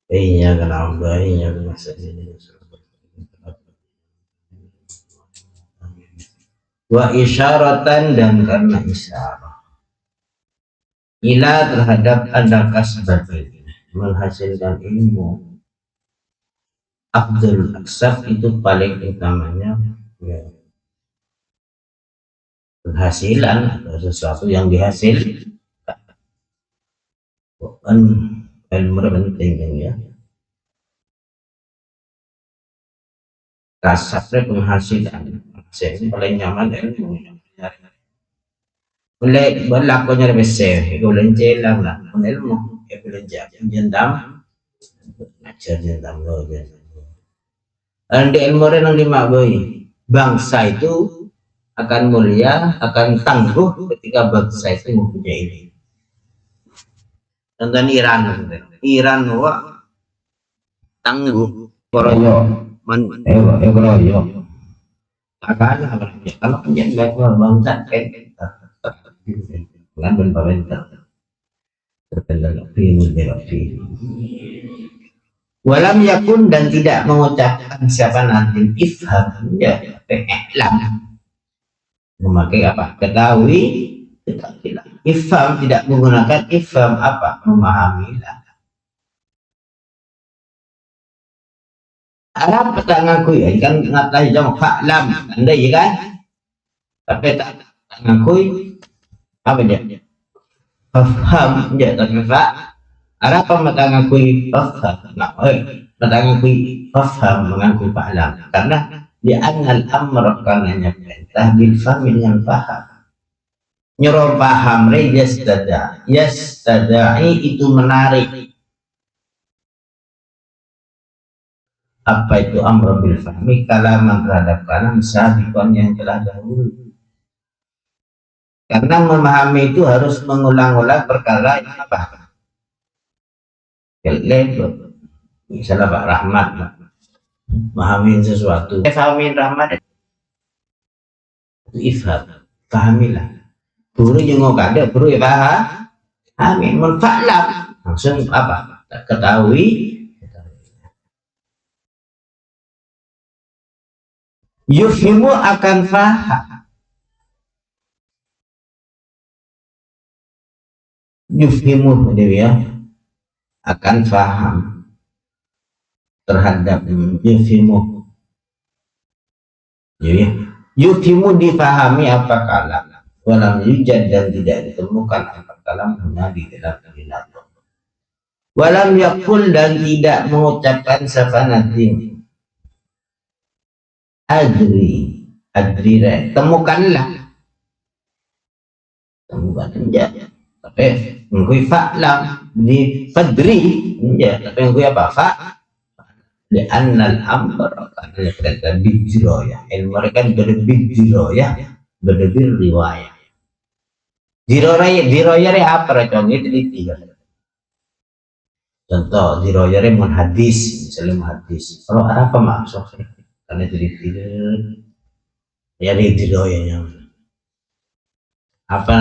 Iya kenapa iya masa ini wa isyaratan dan karena isyarat ila terhadap adakah sebagai menghasilkan ilmu afdal aksab itu paling utamanya ya, penghasilan atau sesuatu yang dihasil kan ilmu penting kan ya kasarnya penghasilan saya paling nyaman ilmu boleh berlakunya lebih safe belanja lang lah ilmu ya belanja jendam ngajar jendam lo di ilmu yang lima boy bangsa itu akan mulia akan tangguh ketika bangsa itu mempunyai ini contohnya Iran wa tangguh koroyo koroyo akan kalau penjaga bangsa kan pemerintah walam yakun dan tidak mengucapkan siapa nanti ifham ya ihlam memakai apa ketahui ifham tidak menggunakan ifham apa memahamilah Arab tak ngaku ya kan ngatai jam fa'lam anda ya kan tapi tak ngaku apa dia faham ya tapi fa Arab mata ngakui faham nah mata ngakui faham mengakui fa'lam karena dia anal amr karenanya perintah bil fahmi yang paham nyuruh paham yastada'i itu menarik apa itu amr bil fahmi kalaman terhadap kalam sabiqan yang telah dahulu karena memahami itu harus mengulang-ulang perkara yang apa misalnya Pak Rahmat memahami sesuatu pahamin Rahmat itu ifham pahamilah guru yang ada guru ya pahami menfa'lam langsung apa tak ketahui yufhimu akan faham yufhimu dia akan faham terhadap yufhimu jadi yufhimu difahami apa kalam walam yujad dan tidak ditemukan apa kalam hanya di dalam kalimat walam yakul dan tidak mengucapkan safanatin adri temukanlah ya tapi ngui fa'lam di fadri ya tapi ngui apa fa di annal amr karena mereka bijiroyah mereka berbijiroyah riwayah diroyah apa contohnya teliti contoh diroyah menghadis misalnya menghadis kalau apa maksudnya karena teliti ya diroyahnya apa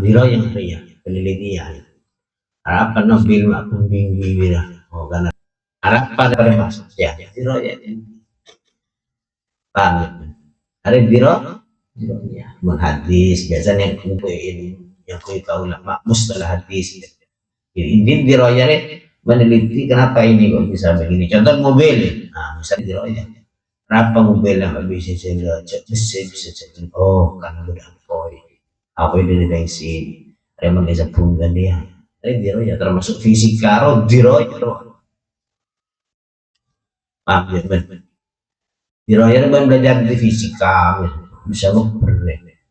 diroyah yang penelitian apa nobil makum tinggi bila oh karena Arab pada maksud ya diroyah paham ada diroyah menghadis biasanya yang kui tahu lama mustalah hadis ini diroyah meneliti kenapa ini kok bisa begini contoh mobil nah misalnya diroyah kenapa mobil yang bisa bisa oh karena udah koi apa ini dimensi remon desa punggan dia diroyah termasuk fisika roh diroyah paham ya ben diroyah ben belajar di fisika bisa ngukur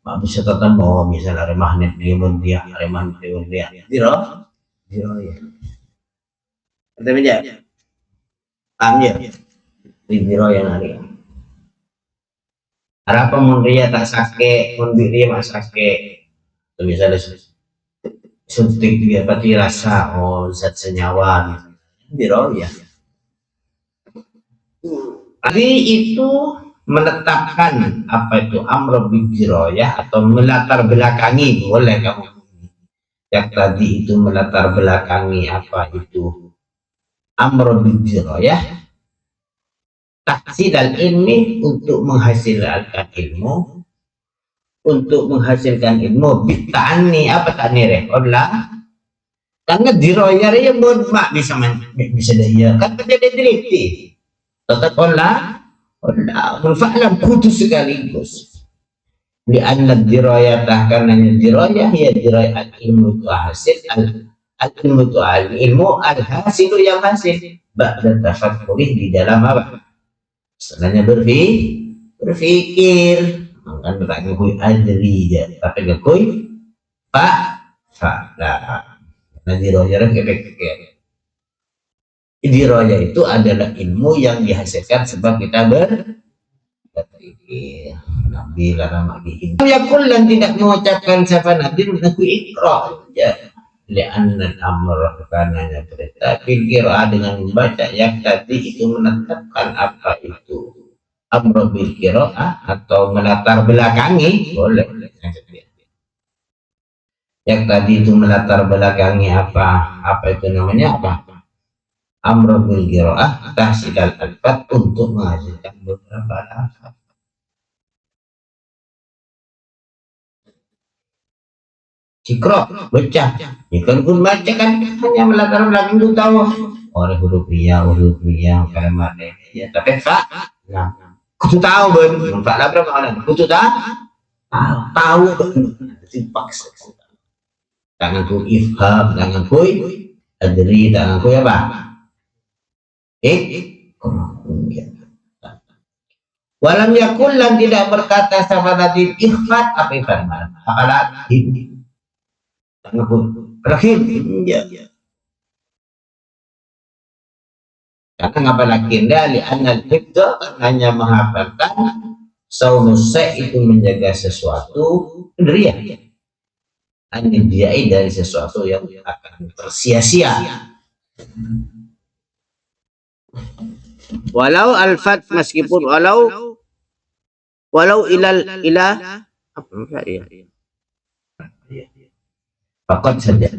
mak bisa ketemu misalnya ada magnet dia diroyah kita baca paham ya diroyah hari apa mundia tak sake mundia mak sake misalnya suntik dia pati rasa oh zat senyawa diroyah. Jadi itu menetapkan apa itu amr bil diroyah atau melatar belakangi, boleh kamu. Yang tadi itu melatar belakangi apa itu amr bil diroyah, taksidal ilmi, untuk menghasilkan ilmu, bitani apa tani rekodlah, karena diroyah ya mak bisa dia kan terjadi drifti tetap olah fa'lam putus sekaligus di anad diroyatah, karena diroyah ya diroyah ilmu itu hasil ilmu itu ilmu al hasil yang hasil ba'da tafakkuri, di dalam apa setelahnya berpikir kan bertanya kui adri ya tapi gak kui lah. Nah diroyah diroyah itu adalah ilmu yang dihasilkan sebab kita berpikir. Nabi lama bikin yakul dan tidak mengucapkan siapa nabi aku ikra ya li'anna al-amr, karenanya perintah pikir dengan membaca yang tadi itu menetapkan apa itu amr bil qiraah atau melatar belakangi, boleh. Yang tadi itu melatar belakangi apa itu namanya apa amr bil qiraah tahsilal alfat, untuk menghasilkan beberapa lafaz. Ikra baca ya kan pun baca kan hanya melatar belakang itu tahu oleh huruf ria kalimat ya tapi nah kudu tahu ben pak lah berapa orang kudu tahu dipaksa tangan ku ifham, tangan ku adri, tangan ku apa walam yakul, dan tidak berkata sama tadi ikhfat, apa ikhfat akalat tangan ku terakhir ya karena ngapa lagi dari anal hibda, hanya menghafalkan saunusai itu menjaga sesuatu pendirian anidiyai dari sesuatu yang akan tersia-sia. Walau alfat, meskipun walau ilah apa ya fakat saja.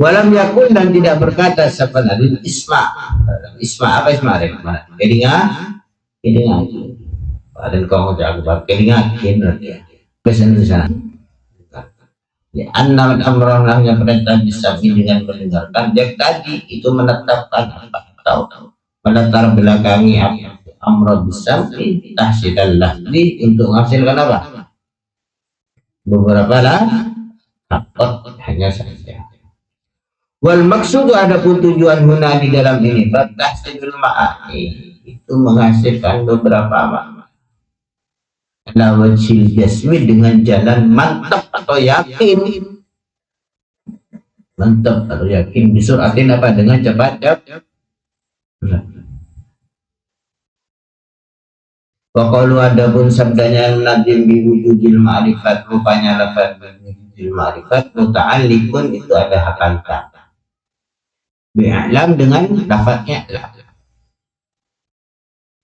Walam yakun, dan tidak berkata sebenarnya isma apa isma kelingan dan kau jago kelingan ya pesan di sana ya annal amran, hanya perintah bisa dengan mendengarkan yang tadi itu menetapkan apa atau melatar belakangi apa amra bisam'i tahsidal lafzi, untuk menghasilkan apa beberapa hanya saja. Wal maksud, adapun tujuan guna di dalam ini tahsidul ma'ani, itu menghasilkan beberapa makna ala wajhil jasmi, dengan jalan mantap atau yakin, disuratin apa dengan cepat. Waqalu, adapun sabdanya nadim biwujudil ma'rifat, rupanya lafaz biwujudil ma'rifat muta'alliqun, itu ada hakanta bi'alam, dengan lafaznya alam.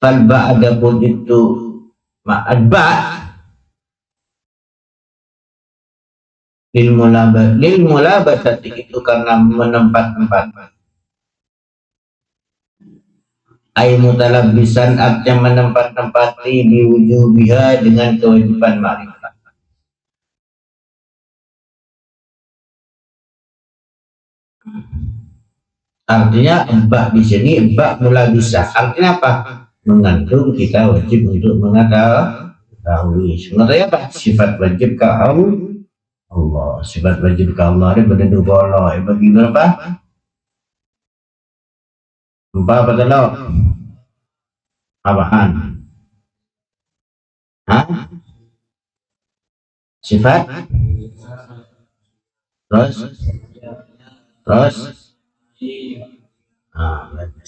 Falba, adapun itu ma'adba lil mulabasati, itu karena menempat-tempat ay mutalabbisan, artinya menempat-tempati biwujubiha, dengan kewajiban ma'rifat. Artinya bak di sini bak mulabisah, artinya apa? Mengandung kita wajib untuk mengetahui. Sebenarnya apa? Sifat wajib ke Allah, sifat wajib ke Allah ini berdua Allah. Bagi berapa? Empat apa apaan? Sifat terus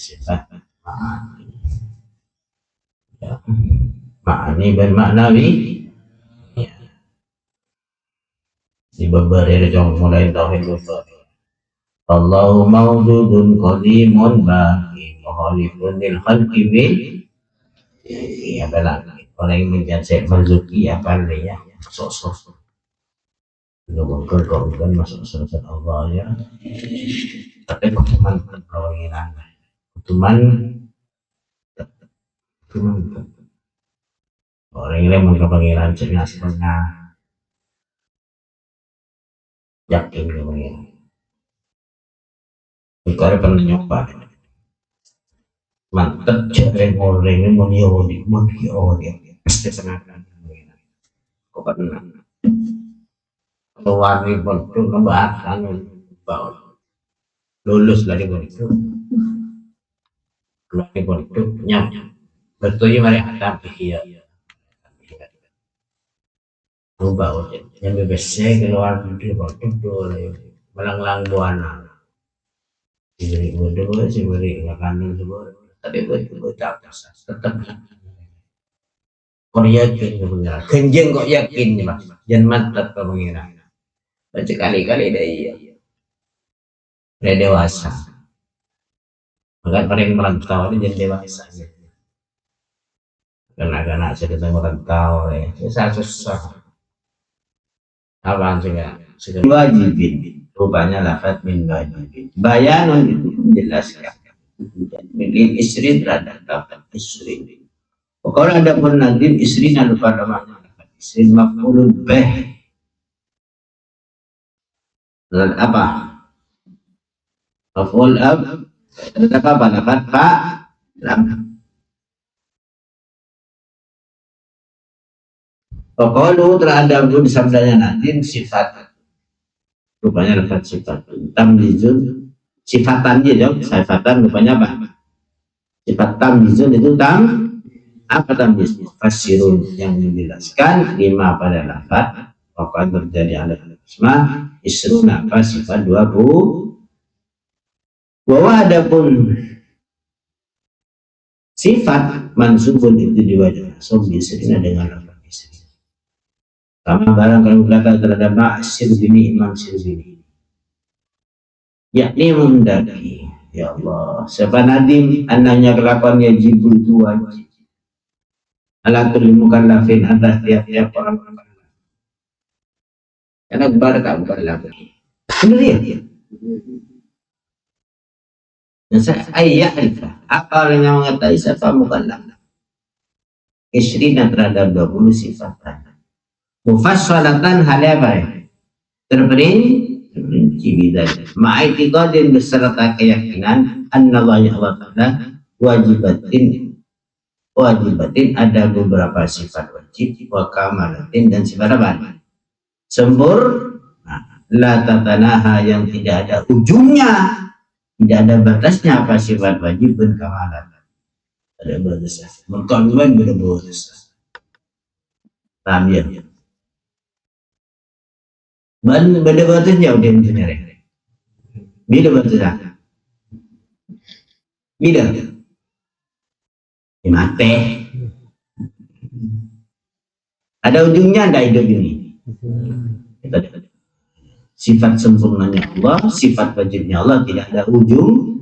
sifat ya. Ma'ani dan maknawi ya. Di beberapa jong mulai tauhid Allahu mawjudun qadimun baqi muhalifun lil khalqi bil Iya benar. Orang yang menjadi marzuki apa ya? Sosok. Mungkin kau kan masuk surga Allah ya. Tapi cuman perkawinan. Cuman orang yang mengkawinan cina setengah yakin kemudian. Itu ada pernah nyoba. Mantep cewek goreng ini mau dia pasti senang. Kok pernah? Keluar di bentuk ngebahas lulus dari bentuk keluar di bentuk nyam betulnya mari ada pikir ubah yang bebasnya keluar dari bentuk dulu melang-lang buana diberi bodoh sih beri nggak kandung semua tapi betul tetap kau yakin kemengira kenjeng kok yakin mas jangan mantap kemengira baca kali-kali dah iya udah dewasa maka orang yang merantau ini jadi dewasa karena cerita merantau ya susah apaan sih wajibin rupanya lafaz min wajibin bayanun itu menjelaskan min istri terhadap lafaz istri kalau ada pun nadim istri lalu pada makna istri maf'ulun bih dan apa maf'ul ab terhadap apa lafaz fa lam Pokoknya terhadap sabdanya nadim sifat rupanya lafaz sifat tamyizun sifatan dia jawab sifatan rupanya apa sifat tamyizun itu apa tamyiz fasirun yang menjelaskan lima pada lafaz akan terjadi ada isma isruna apa sifat 20 bahwa adapun sifat mansubun itu diwajib sobi isrina dengan lafaz isri sama barang kalau belakang terhadap ma'asir bini imam sirbini yakni mendaki ya Allah siapa nadim anaknya kelakuan yajibul itu wajib ala tulimukan lafin atas tiap-tiap orang karena barat tak bukan lafin benar ya dan saya ayat apa orang yang mengetahui siapa bukan lafin isrina terhadap 20 sifat mufassalatan hal apa ya terperinci bidaya ma'aitikadin beserta keyakinan Allah Ta'ala wajibatin ada beberapa sifat wajib wa kamalatin dan sifat apa sempurna la tatanaha yang tidak ada ujungnya tidak ada batasnya apa sifat wajib dan kamalan ada batasnya berkandungan berbatas paham ya beda batasnya udah sendiri beda batasnya beda mati ada ujungnya ada hidup ini sifat sempurnanya Allah sifat wajibnya Allah tidak ada ujung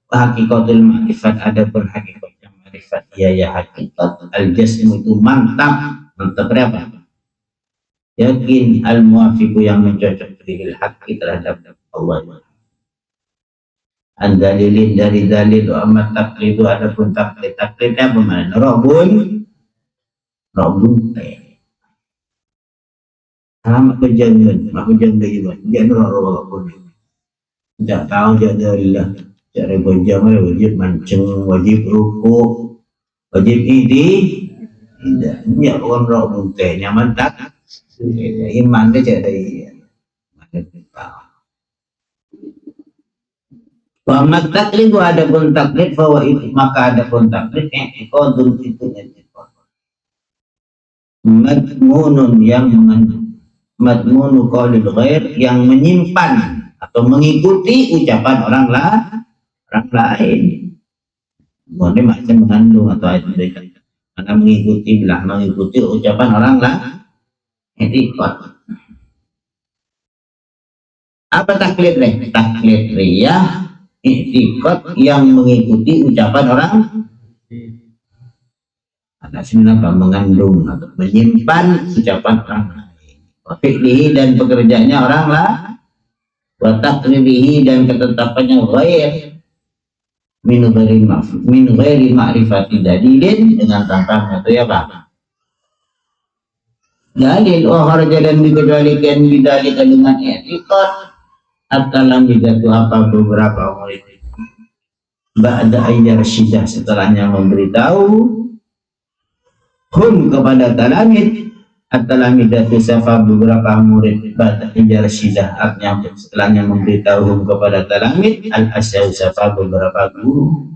hakikatul ma'rifat ada pun hakikatnya ma'rifat ya hakikat al-jasm itu mantap berapa yakin al-muafiqu yang mencocok bil haqqi terhadap Allah andalilin dari dalil amat taklidu adapun taklidnya bagaimana robun amat kejangan aku jangan gitu jangan robun tidak tahu jadilah cara berjamaah wajib mancing wajib ruku wajib tidak ya orang robun teh nyaman tak iman dia jadi Muhammad taklid ada pun taklid bahwa itu maka ada pun taklid i'tiqadun itu i'tiqad madmunun yang madmunu qaulil ghair yang menyimpan atau mengikuti ucapan orang lain boleh macam mengandung atau itu karena mengikuti ucapan orang lain i'tiqad apa taklid riyah i'tiqad yang mengikuti ucapan orang Anak sini apa? Mengandung atau menyimpan ucapan orang lain. Fi'lihi dan pekerjaannya orang lah. Wa taqribihi dan ketetapannya ghair min ghairi ma'rifati dalilin dengan tanpa itu ya Pak. Dalil kharaja dan dikecualikan bidalika dengan i'tiqad at-talam itu apa beberapa murid ba'da ayyar syidah setelahnya memberitahu hum kepada talamid at-talamid itu siapa beberapa murid ba'da ayyar syidah artinya setelahnya memberitahu hum kepada talamid al-asyau siapa beberapa guru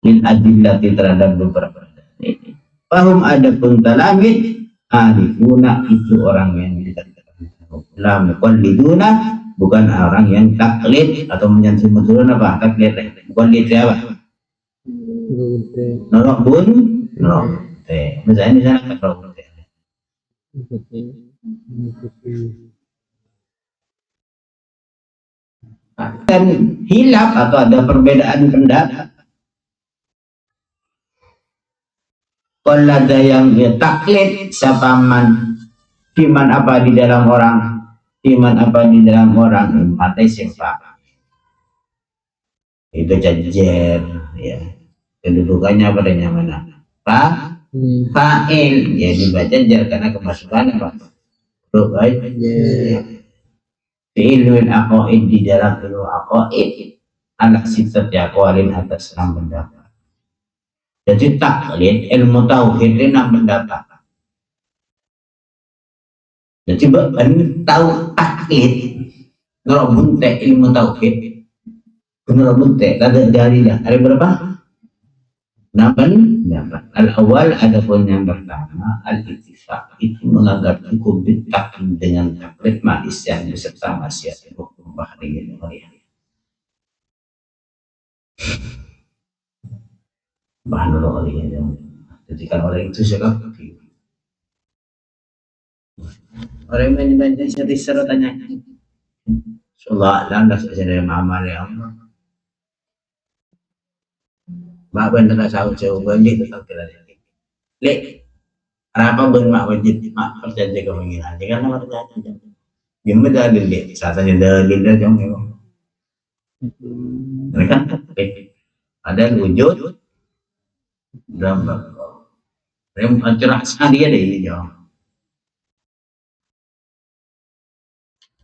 min adillati terhadap beberapa dalil fahum adapun talamid arifuna itu orang yang dikatakan la muqalliduna bukan orang yang taklid atau menyantum apa taklid bukan itu apa nolok bun nolok teh misalnya di sana nolok teh dan hilaf atau ada perbedaan pendapat kalau ada yang ya, taklid siapa man iman apa di dalam orang iman apa di dalam orang mata siapa itu jajar ya kedudukannya padanya mana fa'il ya dibaca jar karena kemasukan apa baik fi'ilul aqaid di dalam ilmu aqaid anak sifat ya aqwalin atas 6 pendapat jadi taklid ilmu tauhid 6 pendapat. Jadi tahu taklid kalau bunte ilmu tauhid benar bunte ada dalilnya ada berapa? 8 pendapat. Al awal adapun yang pertama al ittifaq itu menganggap cukup taklid dengan taklid malis yang beserta maksiat hukum bahari yang bahan oleh yang jadi kan orang itu siapa? Orang yang banyak saya disuruh tanya. Insyaallah landas saja dari amal ya Allah. Mak benar tahu jauh banyak tentang kita ini. Lek, apa ben mak wajib mak percaya ke pengiran? Jangan nama percaya. Gimana dalil lek? Satanya dalil dah jom memang. Mereka ada wujud dalam bakal. Rem cerah sekali dia ini jauh.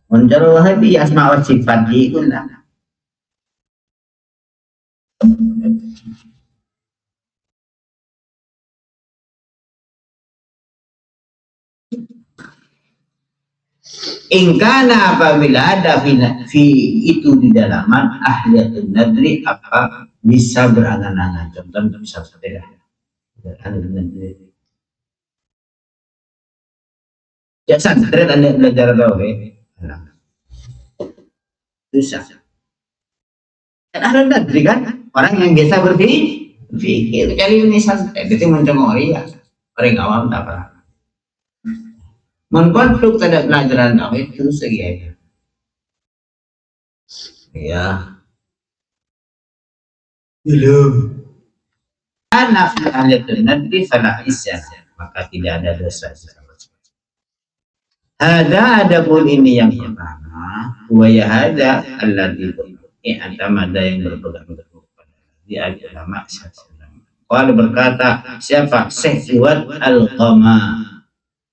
Mencarulah bi asma wa sifat diikulah. Ingkana apabila ada fi itu di dalaman ahliyatun nadri apa bisa berangan-angan contoh bisa seperti ya sadar anda belajar tauhid susah kan ada nadri kan orang yang biasa berpikir kecuali ini santai itu mencemori ya orang awam tak pernah mengkonflik terhadap pelajaran tauhid terus lagi ya belum anak ahliyatul nadri fala isyan maka tidak ada dosa ada pun ini yang pertama wa ya hada alladzi i'tamada yang berpegang teguh pada di agama Qala berkata siapa Syekh Fuad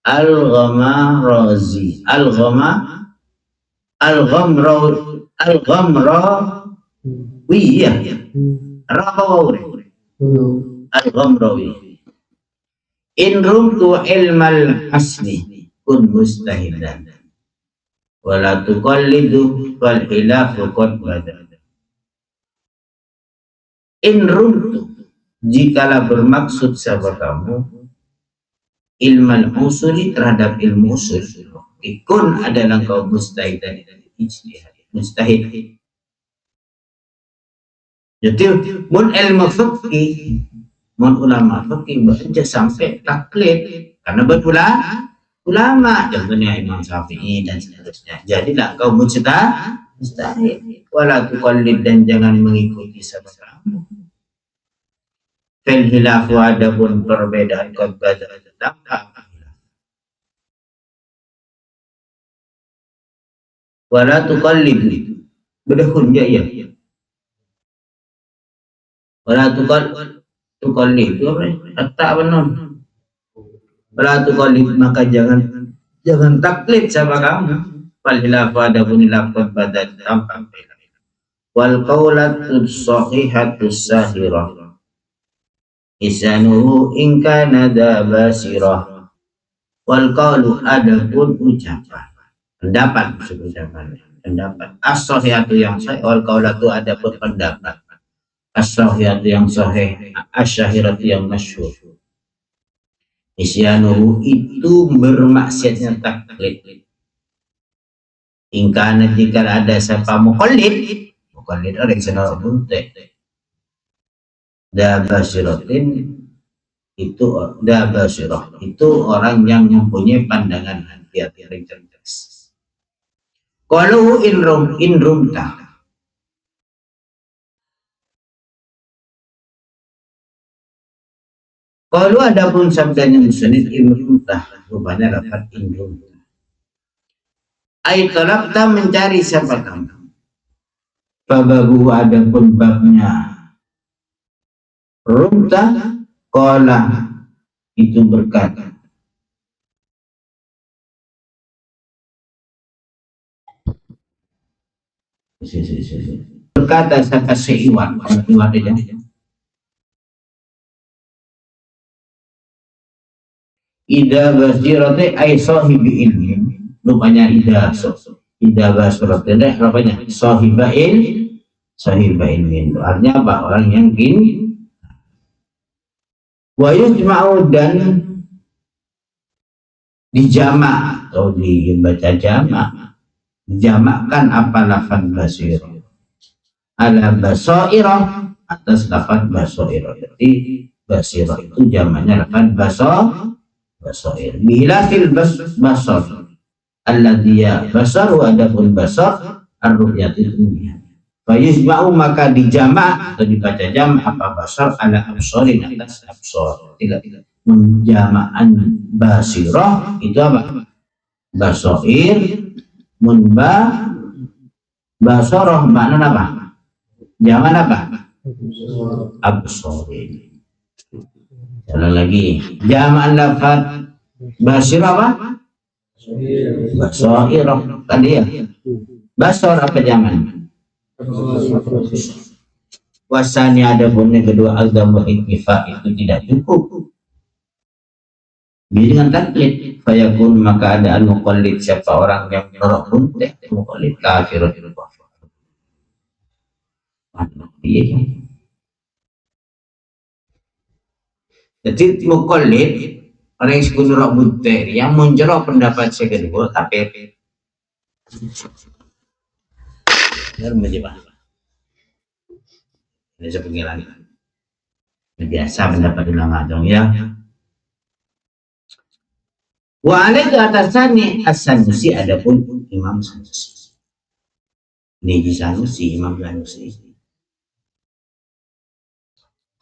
Al-Ghamrazi Al-Ghamrawiyah Al-Ghamrawi in rumtu ilmal hasni kun mustahidan wala tuqallidu wal hilafu qad bada in rumtu jikalau bermaksud sahabat kamu ilmal usuli terhadap ilmu usul ikun adalah kau mustahid dari ijtihad mustahid jadi mun ilmu fikih mun ulama fikih baca sampai taklid karena ulama contohnya Imam Syafi'i dan seterusnya jadilah kau mustahid wala tuqallid dan jangan mengikuti sahabat kamu Fil hilafu adapun perbedaan qad bada tampak. Wala tuqallid. Bedahun ya ya. Wala tuqallid itu apa? Kata apa non? Wala tuqallid maka jangan taklid sama kamu. Fal hilafu adapun hilaf qad bada tampak. Wal qaulatu sahihatus sahirah isanuhu in kana da basirah. Wal qaulu adapun ucapan pendapat pendapat as-sahihatu yang sahih, wal qaulatu adapun pendapat as-sahihatu yang sahih, asy-syahiratu yang masyhur. Isyanuhu itu bermaksiatnya taklid. In kana jika ada siapa muqallid orang senang bunte dabasiratin itu dabasirah itu orang yang mempunyai pandangan hati yang cerdas. Kalau in rumta kalau ada pun sabdanya musnid in rumta rupanya dapat in rumta ai talabta mencari siapa kamu. Babu ada pun babnya rumta kola itu berkata berkata siapa seiwan iwan aja ida basirate ay sahibi ilmi rupanya ida basirate rupanya sahiba ilmin artinya apa orang yang gini wa yujma'u dan dijamak atau dibaca jamak dijamakkan apa lafaz basir ala basairah atas lafaz basairah. Jadi basirah itu jamaknya lafaz basair bilafil basar alladhi basar wa adapun basar ar-ru'yatul dunya. Fayusba'u maka dijamak atau dibaca jam apa basar ala absarin atas absar. Tidak menjamaan basirah itu apa? Basair basarah makna apa? Jaman apa? Absarin. Jalan lagi. Jamaan lafaz basir apa? Basairah tadi ya. Basar apa jaman? Wasani ada pun yang kedua agama iktifa itu tidak cukup dengan taklid fayakun maka ada al-muqallid siapa orang yang menolak pun muqallid kafir. Jadi muqallid orang yang suka menolak bunte yang menjerok pendapat saya kedua kafir. Benar menjebak. Ini sepenggilan. Biasa pendapat ulama dong ya. Wa alaihi atasani as-Sanusi adapun Imam Sanusi. Ini Sanusi Imam Sanusi.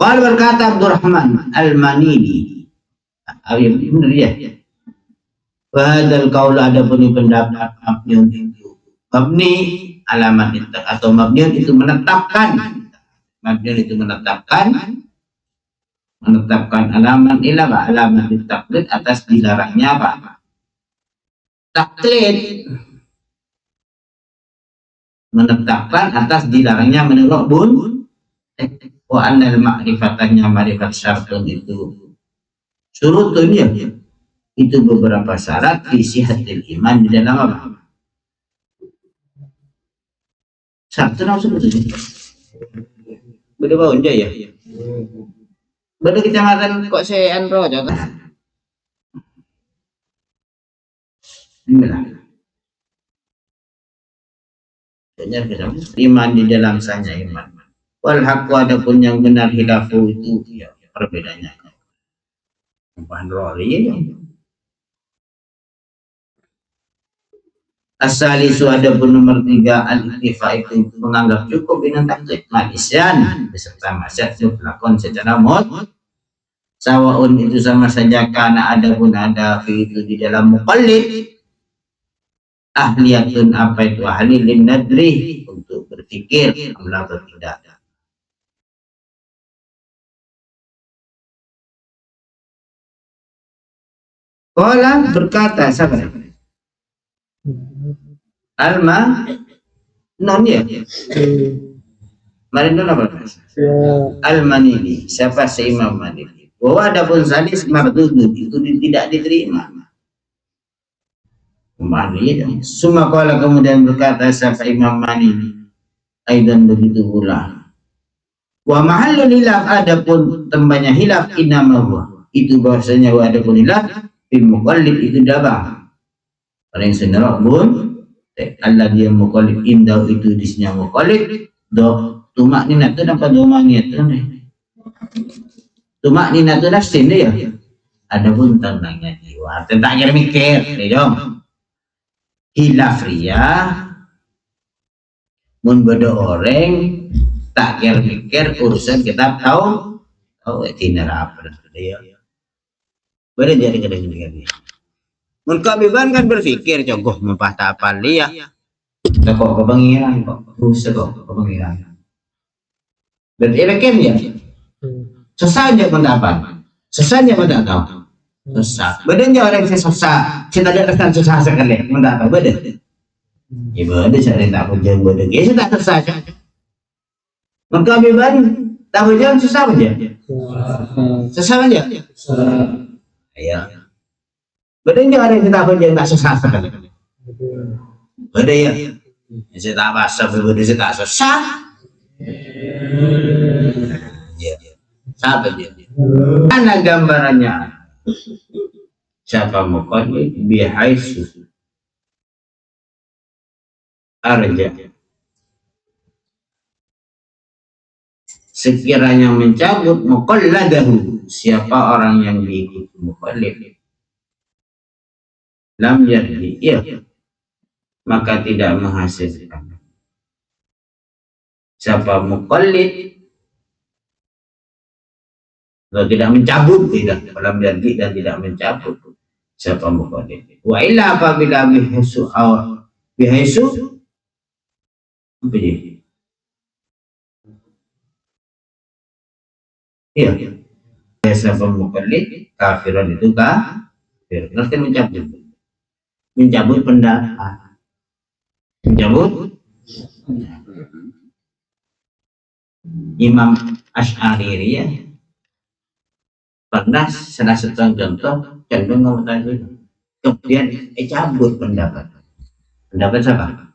Qala berkata Abdurrahman Al-Manili. Benar ya. Wa hadzal qaul adapun pendapat mabni alamat itu atau mabniun itu menetapkan alamat ilah alamat taklid atas dilarangnya apa taklid menetapkan atas dilarangnya menurut bun wa annal ma'rifatanya ma'rifat syartun itu surutunnya itu beberapa syarat di sihatil iman di dalam apa satu sebetulnya beda bau ya beda kecamatan kok saya anro contoh iman di dalam sanya iman wal haqqu adapun yang benar hilafu itu ya perbedaannya bahan roli ya Asalisu ada pun nomor 3 al-iktifa itu menganggap cukup dengan taklid manisyan beserta maksiat lakon secara sawaun itu sama saja karena ada pun ada itu di dalam muqallid ahliyatun apa itu ahli lin nadri untuk berpikir amla atau tidak. Qala berkata siapa? Alma non ya. Mari dulu apa? Al-Manili. Siapa si Imam Manili? Bahwa ada pun sadis mardudud itu tidak diterima. Manili. Suma qala kemudian berkata siapa Imam Manili. Aidan begitu pula. Wa mahallul hilaf ada pun tempatnya hilaf inamahu. Itu bahasanya wa ada pun hilaf fil muqallid itu dabang. Paling senerok pun Allah dia muqallid indah itu disnya muqallid do tumak nina tu dapat tumak nina tu nih tumak nina tu nafsin dia ada pun tentangnya jiwa tentangnya mikir nih dong hilaf ria mun beda orang tak kira mikir urusan kita tahu tidak apa dia beda jadi kadang-kadang mun kabiban kan berpikir jogoh mumpah tak apa dia kok kebangiran kok rusak kok kebangiran berarti kan ya susah aja pendapat susah aja tidak tahu susah badannya orang yang susah kita ada rekan susah sekali tidak tahu badan ya badan saya tak punya badan ya saya tak susah maka beban tak punya susah aja susah aja ya badannya orang yang tak punya tak susah sekali badan ya saya tak basah badan saya tak susah ya sahabat dia mana gambarannya siapa muqallid bihaisu arja sekiranya mencabut muqalladahu siapa orang yang diikuti muqallid lam yardi ya maka tidak menghasilkan siapa muqallid kalau tidak mencabut tidak dalam yardi dan tidak mencabut siapa muqallid wa illa apabila bihaisu apa ya iya siapa muqallid kafiran itu kafir ngerti mencabut pendapat mencabut Imam Asy'ari ya pernah salah satu contoh cenderung ngomong tadi kemudian cabut pendapat siapa?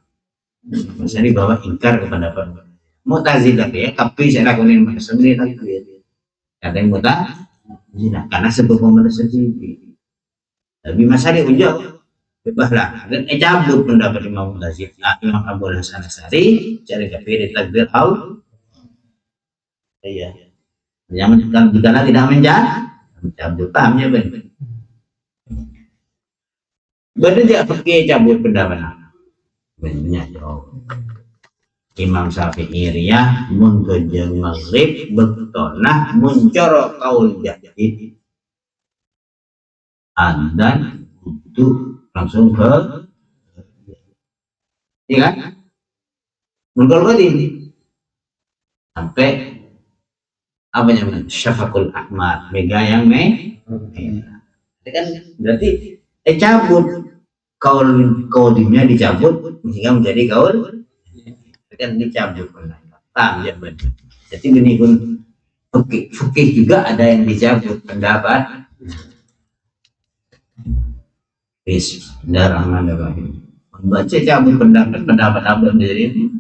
Maksudnya bahwa ingkar ke pendapat Mu'tazilah ya tapi saya lakukan sendiri takbir ada yang Mu'tazilah karena sebab pemerintah sendiri tapi masalah ujung bebaslah dan cabut pendapat Imam Mu'tazilah Imam Abu Hasan Asy'ari cari kafir takbir iya yang jika tidak mencabut pahamnya benar tidak pakai cabut pendapat banyak Imam Syafi'i ya mun kejeng maghrib betona muncoro kaul jadid dan itu langsung ke iya kan muncul ini sampai apa namanya syafaqul ahmar mega yang kan berarti cabut kaulnya dicabut sehingga menjadi kaul kan dicabut paham ya benar jadi gini pun fikih juga ada yang dicabut pendapat Bismillahirrahmanirrahim membaca cabut pendapat apa sendiri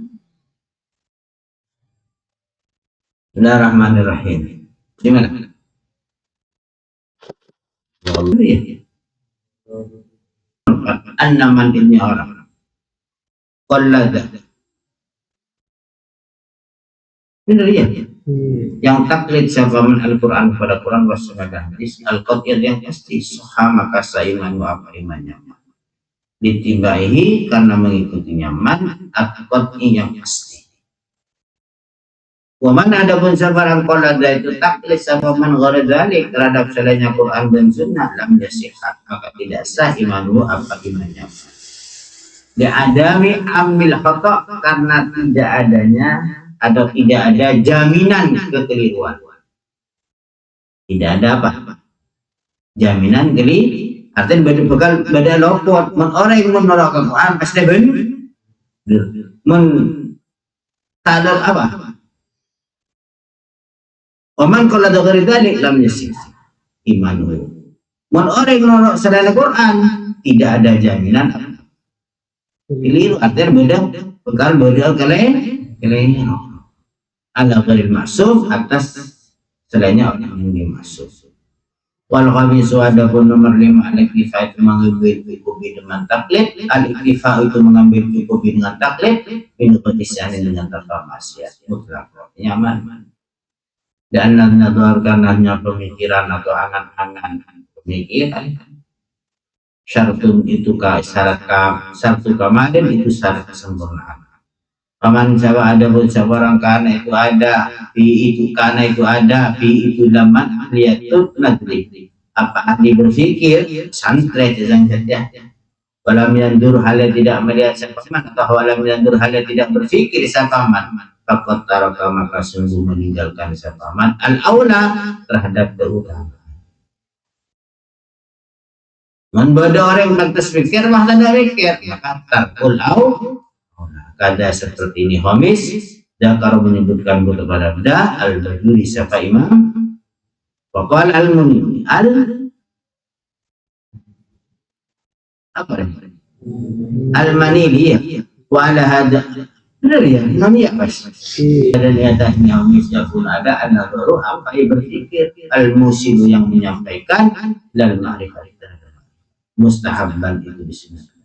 Bismillahirrahmanirrahim gimana ya annaman ini orang qallada benar ya yang taklid sahabat Al-Quran pada Quran wassunnah hadis al-qat'iyah yang pasti sahah maka saiman wa apa imannya ditibaihi karena mengikutinya man at-qat'i yang pasti. Waman adapun sabarang qala itu taklid sama man gharadalik terhadap selainnya Quran dan Sunnah lam yasihat, maka tidak sah imanmu apa imannya. Diadami ambil khata karena tidak adanya atau tidak ada jaminan kekeliruan. Tidak ada apa? Jaminan keliru. Artinya bakal beda lopot. Men orang yang menolak Quran pasti benar. Men tak ada apa? Waman qala dzalik lam yasih imanuhu. Men orang yang menolak selain Quran tidak ada jaminan apa? Keliru artinya beda bakal beda kalian ala ghairil maksum atas selainnya orang yang dimaksud. Wal khamisu adapun nomor 5 al-iktifa itu mengambil cukupi dengan taklid, al-iktifa itu mengambil cukupi dengan taklid, binutisan dengan tanpa maksiat mutlak nyaman. Dan nazar karenanya pemikiran atau angan-angan pemikiran syartun itu syarat kamalin itu syarat kesempurnaan. Paman jawa ada pun seorang karena itu ada karena itu ada itu laman lihatut nadri apa ahli berpikir santai yang saja walam yandur halnya tidak melihat siapa atau walam yandur halnya tidak berpikir siapa man fakot taraka maka sungguh meninggalkan siapa man al aula terhadap keutamaan. Membodoh orang yang berpikir mah tidak pikir maka tarkul kada seperti ini Homis Dakar menyebutkan kepada benda al-Bajuri siapa imam Waqal al-Muni al-Manili ya wa ala hada benar ya imam ya pas ada niatnya Homis yakun ada an-nadharu apa yang berpikir al-musilu yang menyampaikan dan ma'rifat mustahabban itu disebut.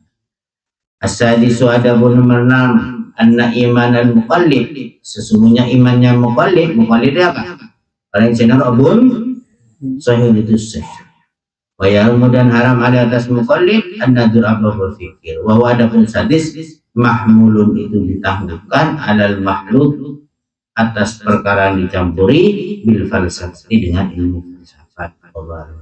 As-sadisu adabun nomor 6 anna iman al-muqallid sesungguhnya imannya muqallid apa? Orang yang abun sahih itu sahih wa yahrum dan haram ada atas muqallid an-nadur apa berfikir wa adapun sadis mahmulun itu ditangguhkan alal mahlud atas perkara yang dicampuri bil falsafah dengan ilmu filsafat. Allah